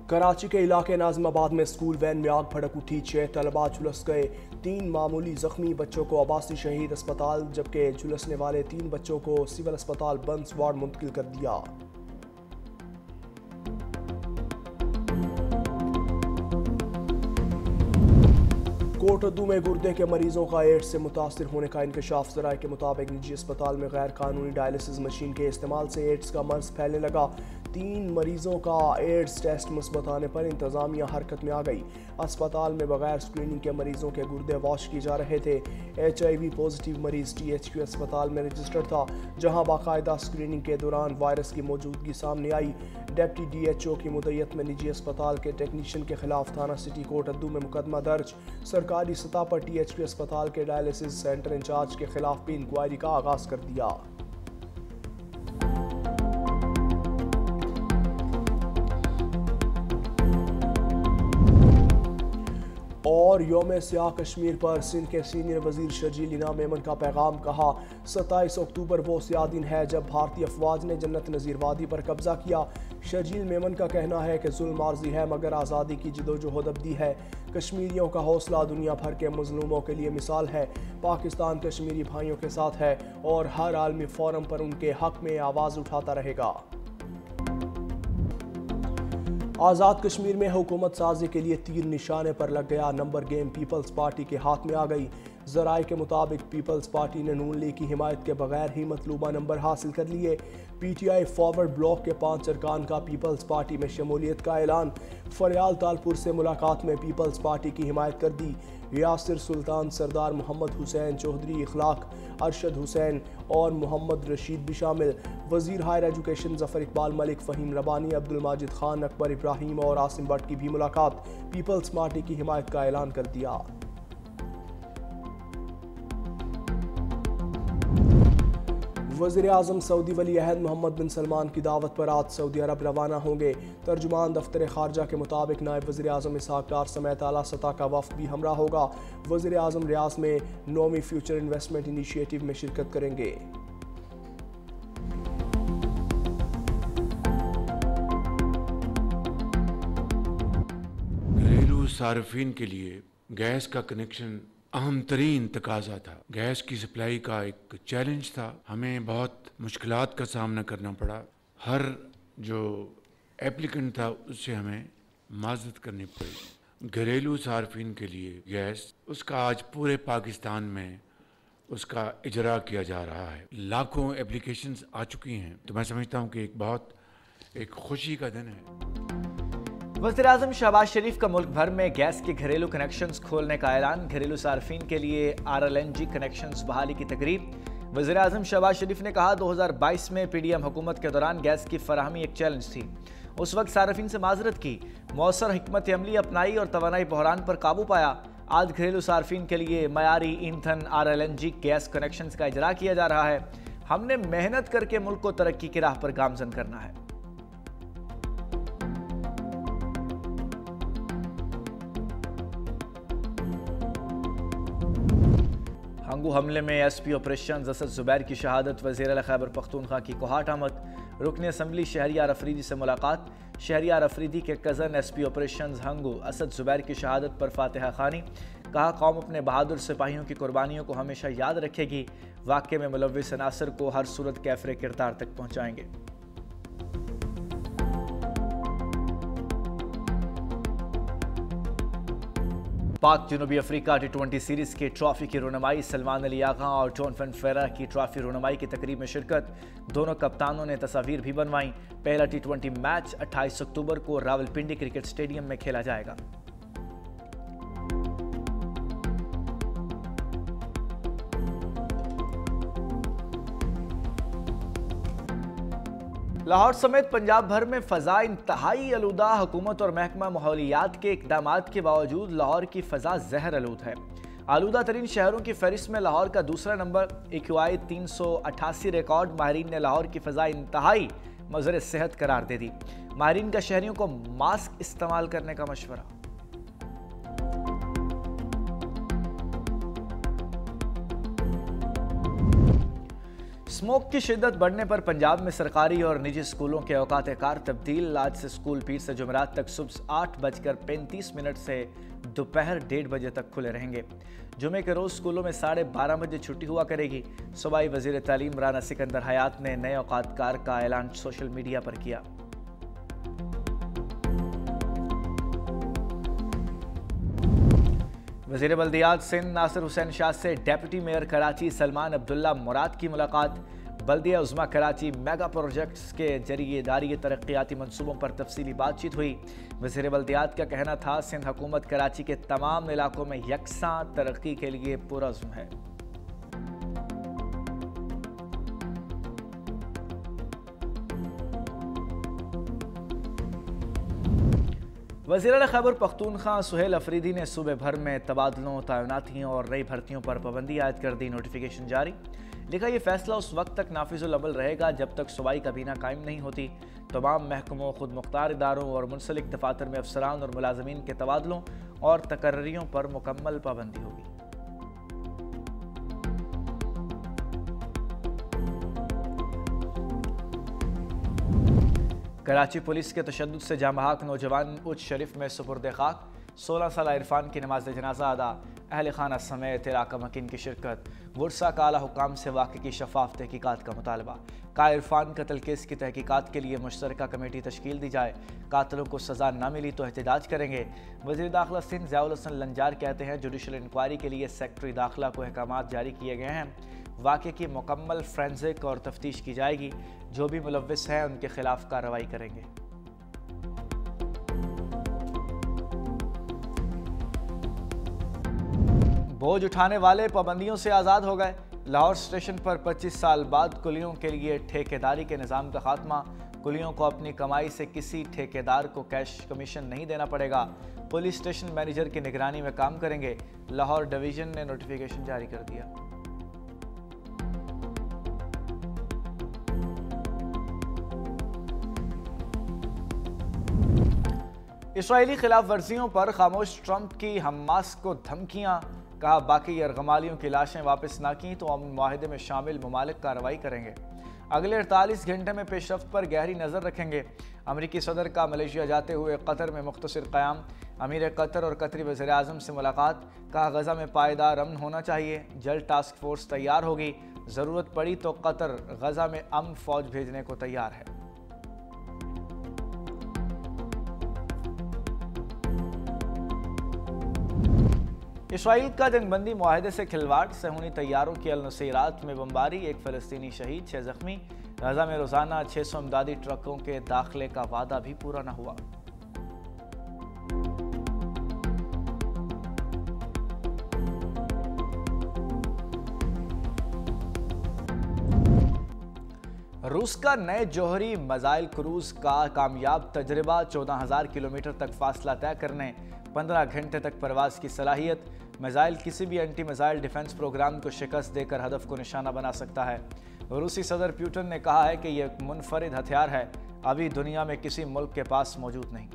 कराची के इलाके नाज़िमाबाद में स्कूल वैन में आग भड़क उठी, 6 तलबा झुलस गए, 3 मामूली जख्मी। बच्चों को अब्बासी शहीद अस्पताल जबकि झुलसने वाले 3 बच्चों को सिविल अस्पताल बंस वार्ड मुंतकिल कर दिया। कोटद्दू में गुर्दे के मरीजों का एड्स से मुतासर होने का इंकशाफ। ज़राए के मुताबिक निजी अस्पताल में गैर कानूनी डायलिसिस मशीन के इस्तेमाल से एड्स का मर्ज फैलने लगा। 3 मरीजों का एड्स टेस्ट मुस्बत आने पर इंतजामिया हरकत में आ गई। अस्पताल में बगैर स्क्रीनिंग के मरीजों के गुर्दे वॉश किए जा रहे थे। HIV पॉजिटिव मरीज THQ अस्पताल में रजिस्टर्ड था, जहां बाकायदा स्क्रीनिंग के दौरान वायरस की मौजूदगी सामने आई। डिप्टी DHO की मुद्दत में निजी अस्पताल के टेक्नीशियन के खिलाफ थाना सिटी कोटद्दू में मुकदमा दर्ज। सरकारी सतह पर THQ अस्पताल के डायलिसिस सेंटर इंचार्ज के खिलाफ भी इंक्वायरी का आगाज कर दिया। और यौम सियाह कश्मीर पर सिंध के सीनियर वजीर शर्जील इनाम मेमन का पैगाम। कहा, 27 अक्टूबर वो सियाह दिन है जब भारतीय अफवाज ने जन्नत नज़ीर वादी पर कब्जा किया। शर्जील मेमन का कहना है कि जुल्म आर्जी है मगर आज़ादी की जदोजहद अबदी है। कश्मीरियों का हौसला दुनिया भर के मजलूमों के लिए मिसाल है। पाकिस्तान कश्मीरी भाइयों के साथ है और हर आलमी फोरम पर उनके हक में आवाज़ उठाता रहेगा। आज़ाद कश्मीर में हुकूमत साजी के लिए तीर निशाने पर लग गया। नंबर गेम पीपल्स पार्टी के हाथ में आ गई। ज़राए के मुताबिक पीपल्स पार्टी ने नून लीग की हिमायत के बगैर ही मतलूबा नंबर हासिल कर लिए। PTI फॉरवर्ड ब्लॉक के 5 अरकान का पीपल्स पार्टी में शमूलियत का ऐलान। फरियाल तालपुर से मुलाकात में पीपल्स पार्टी की हिमायत कर दी। यासिर सुल्तान, सरदार मोहम्मद हुसैन चौधरी इखलाक, अरशद हुसैन और मोहम्मद रशीद भी शामिल। वजीर हायर एजुकेशन जफर इकबाल मलिक, फ़हीम रबानी, अब्दुल माजिद खान, अकबर इब्राहिम और आसिम भट्ट की भी मुलाकात। पीपल्स पार्टी की हिमायत का ऐलान कर दिया। वज़ीर-ए-आज़म सऊदी वली अहद मोहम्मद बिन सलमान की दावत पर आज सऊदी अरब रवाना होंगे। तर्जुमान दफ्तर खारजा के मुताबिक नायब वज़ीर-ए-आज़म इसहाक डार समेत आला सतह का वफ़द भी हमरा होगा। वज़ीर-ए-आज़म रियाज में 9वीं फ्यूचर इन्वेस्टमेंट इनिशिएटिव में शिरकत करेंगे। घरेलू सार्फिन के लिए गैस का कनेक्शन अहम तरीन तकाजा था। गैस की सप्लाई का एक चैलेंज था। हमें बहुत मुश्किलात का सामना करना पड़ा। हर जो एप्लीकेंट था उससे हमें माजरत करनी पड़ी। घरेलू सार्फिन के लिए गैस उसका आज पूरे पाकिस्तान में उसका इजरा किया जा रहा है। लाखों एप्लीकेशंस आ चुकी हैं, तो मैं समझता हूँ कि एक खुशी का दिन है। वज़ीर-ए-आज़म शहबाज शरीफ का मुल्क भर में गैस के घरेलू कनेक्शंस खोलने का ऐलान। घरेलू सार्फिन के लिए RLNG कनेक्शंस बहाली की तकरीब। वज़ीर-ए-आज़म शहबाज शरीफ ने कहा, 2022 में PDM हुकूमत के दौरान गैस की फराहमी एक चैलेंज थी। उस वक्त सार्फिन से माजरत की, मौसर हिकमत अमली अपनाई और तवानाई बहरान पर काबू पाया। आज घरेलू सार्फिन के लिए मयारी ईंधन RLNG गैस कनेक्शंस का इजरा किया जा रहा है। हमने मेहनत करके मुल्क को तरक्की की राह पर गामजन करना है। हंगू हमले में SP ऑपरेशन असद जुबैर की शहादत। वज़ीर आला खैबर पख्तूनख्वा की कोहाट आमद। रुकन असम्बली शहरियार अफरीदी से मुलाकात। शहरियार अफरीदी के cousin SP operation Hangu Asad Zubair की शहादत पर फातिहा खानी। कहा, कौम अपने बहादुर सिपाहियों की कुर्बानियों को हमेशा याद रखेगी। वाक़े में मुलव्विस अनासर को हर सूरत कैफरे किरदार तक पहुँचाएंगे। पाक जनूबी अफ्रीका T20 सीरीज के ट्रॉफी की रुनमाई। सलमान अली आगा और जॉन फनफेरा की ट्रॉफी रुनमाई की तकरीब में शिरकत। दोनों कप्तानों ने तस्वीर भी बनवाई। पहला T20 मैच 28 अक्टूबर को रावलपिंडी क्रिकेट स्टेडियम में खेला जाएगा। लाहौर समेत पंजाब भर में फ़ज़ा इंतहाई आलूदा। हुकूमत और महकमा माहौलियात के इक़दामात के बावजूद लाहौर की फ़ज़ा ज़हर आलूद है। आलूदा तरीन शहरों की फहरिस्त में लाहौर का दूसरा नंबर। AQI 388 record. माहरीन ने लाहौर की फ़ज़ा इंतहाई मज़र सेहत करार दे दी। माहरीन का शहरियों को मास्क इस्तेमाल करने का मशवरा। स्मोक की शिद्दत बढ़ने पर पंजाब में सरकारी और निजी स्कूलों के औकात कार तब्दील। आज से स्कूल पीर से जुमेरात तक सुबह 8:35 से दोपहर 1:30 बजे तक खुले रहेंगे। जुमे के रोज स्कूलों में 12:30 बजे छुट्टी हुआ करेगी। सूबाई वजीर तालीम राना सिकंदर हयात ने नए औकात कार का ऐलान सोशल मीडिया पर किया। वज़ीर बल्दियात सिंध नासिर हुसैन शाह से डेप्यूटी मेयर कराची सलमान अब्दुल्ला मुराद की मुलाकात। बल्दिया उज़्मा कराची मेगा प्रोजेक्ट्स के जरिए जारी तरक्याती मंसूबों पर तफसीली बातचीत हुई। वज़ीर बल्दियात का कहना था, सिंध हुकूमत कराची के तमाम इलाकों में यकसां तरक्की के लिए पुरज़्म है। वज़ीर खैबर पख्तूनख्वा सुहेल अफरीदी ने सूबे भर में तबादलों, तैनातियों और नई भर्तियों पर पाबंदी आयद कर दी। नोटिफिकेशन जारी। लिखा, यह फैसला उस वक्त तक नाफिजुल अमल रहेगा जब तक सूबाई काबीना कायम नहीं होती। तमाम महकमों, खुद मुख्तार इदारों और मुंसलिक दफातर में अफसरान और मुलाजमीन के तबादलों और तकर्रियों पर मुकम्मल पाबंदी होगी। कराची पुलिस के तशद्दुद से जामबहक नौजवान उच्च शरीफ में सुपुर्द खाक। 16 साल इरफान की नमाज जनाजा अदा। अहल खाना समेत इलाका मकीन की शिरकत। वर्सा का आला हुकाम से वाक़े की शफाफ तहकीकात का मुतालबा। का इरफान कत्ल केस की तहकीकात के लिए मुश्तरका कमेटी तश्कील दी जाए। कातलों को सज़ा न मिली तो एहतजाज करेंगे। वज़ीर दाखिला सिंध ज़ियाउल हसन लंजार कहते हैं, जुडिशल इंक्वायरी के लिए सेक्रेटरी दाखिला को अहकामात जारी किए गए हैं। वाक़े की मुकम्मल फ्रेंसिक और तफ्तीश की जाएगी। जो भी मुलव्विस हैं उनके खिलाफ कार्रवाई करेंगे। बोझ उठाने वाले पाबंदियों से आज़ाद हो गए। लाहौर स्टेशन पर 25 साल बाद कुलियों के लिए ठेकेदारी के निज़ाम का खात्मा। कुलियों को अपनी कमाई से किसी ठेकेदार को कैश कमीशन नहीं देना पड़ेगा। पुलिस स्टेशन मैनेजर की निगरानी में काम करेंगे। लाहौर डिवीजन ने नोटिफिकेशन जारी कर दिया। इसराइली खिलाफ वर्जियों पर खामोश ट्रंप की हमास को धमकियां। कहा, बाकी यरगमालियों की लाशें वापस ना की तो अमन मुआहदे में शामिल ममालिक कार्रवाई करेंगे। अगले 48 घंटे में पेशरफ्त पर गहरी नज़र रखेंगे। अमरीकी सदर का मलेशिया जाते हुए कतर में मुख्तसर क़याम। अमीर कतर और कतरी वज़ीर आज़म से मुलाकात। कहा, गज़ा में पायदार अमन होना चाहिए। जल्द टास्क फोर्स तैयार होगी। ज़रूरत पड़ी तो कतर गज़ा में अमन फ़ौज भेजने को तैयार है। इसराइल का जंगबंदी मुआहदे से खिलवाड़। सहूनी तैयारों की अल-नुसैरात में बमबारी। एक फ़लस्तीनी शहीद, 6 ज़ख्मी। गज़ा में रोज़ाना 600 इमदादी ट्रकों के दाखिले का वादा भी पूरा न हुआ। रूस का नए जौहरी मिसाइल क्रूज का कामयाब तजर्बा। 14,000 किलोमीटर तक फासला तय करने, 15 घंटे तक परवाज की सलाहियत। मिसाइल किसी भी एंटी मिसाइल डिफेंस प्रोग्राम को शिकस्त देकर हदफ को निशाना बना सकता है। रूसी सदर पुतिन ने कहा है कि यह एक मुनफरिद हथियार है, अभी दुनिया में किसी मुल्क के पास मौजूद नहीं।